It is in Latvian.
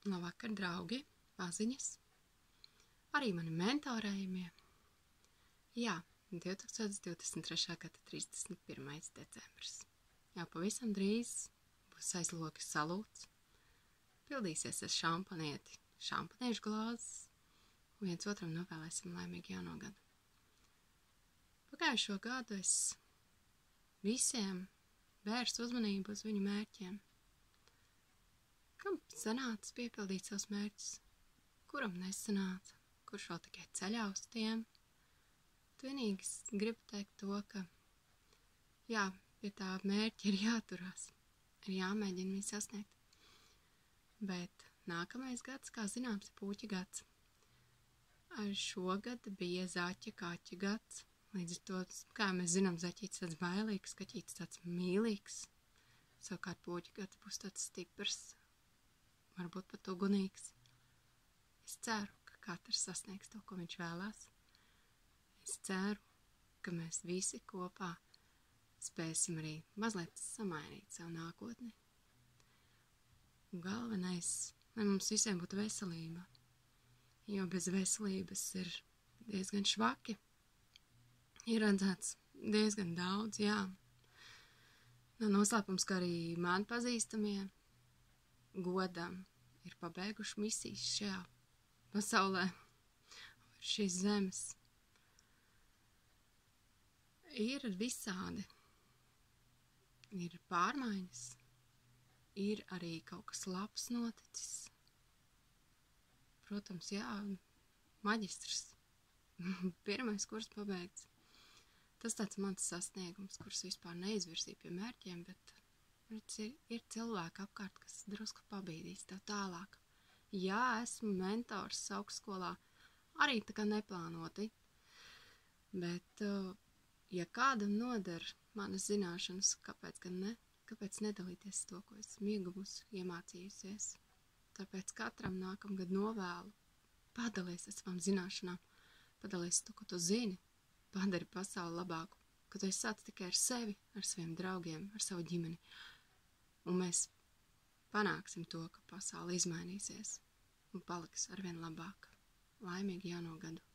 Labvakar, draugi, paziņas, arī mani mentorējumie. Jā, 2023. gada 31. decembris. Jau pavisam drīz būs aiz lokas salūts, pildīsies ar šampanieti, šampaniešu glāzes, un viens otram novēlēsim laimīgu jauno gadu. Pagājušo gadu es visiem vērstu uzmanību uz viņu mērķiem. Kam sanāca piepildīt savus mērķus, kuram nesanāca, kurš vēl tikai ceļā uz tiem. Vienīgi gribu teikt to, ka jā, pie tā mērķa ir jāturās, ir jāmēģina viņu sasniegt. Bet nākamais gads, kā zināms, ir puķa gads. Šogad bija zaķa kaķa gads, līdz ar to, kā mēs zinām, zaķītis tāds bailīgs, kaķītis tāds mīlīgs. Savukārt puķa gads būs tāds stiprs, varbūt pat ugunīgs. Es ceru, ka katrs sasniegs to, ko viņš vēlās. Es ceru, ka mēs visi kopā spēsim arī mazliet samainīt savu nākotni. Un galvenais, lai mums visiem būtu veselība, jo bez veselības ir diezgan švaki. Ir redzēts diezgan daudz, jā. Nav noslēpums, ka arī man pazīstamie godam ir pabeiguši misijas šajā pasaulē, šīs zemes. Ir visādi, ir pārmaiņas, ir arī kaut kas labs noticis. Protams, jā, maģistrs, pirmais kurs pabeigts. Tas tāds mans sasniegums, kurus vispār neizvirsīju pie mērķiem, bet ir cilvēki apkārt, kas drusku pabīdīs tev tālāk. Jā, esmu mentors augstskolā, arī tā kā neplānoti, bet ja kādam noder manas zināšanas, kāpēc gan ne? Kāpēc nedalīties to, ko esmu ieguvusi, iemācījusies? Tāpēc katram nākamgad novēlu padalies ar savām zināšanām, padalies to, ko tu zini, padari pasauli labāku, ka tu esi sāc tikai ar sevi, ar saviem draugiem, ar savu ģimeni. Un mēs panāksim to, ka pasauli izmainīsies un paliks arvien labāk. Laimīgu jauno gadu!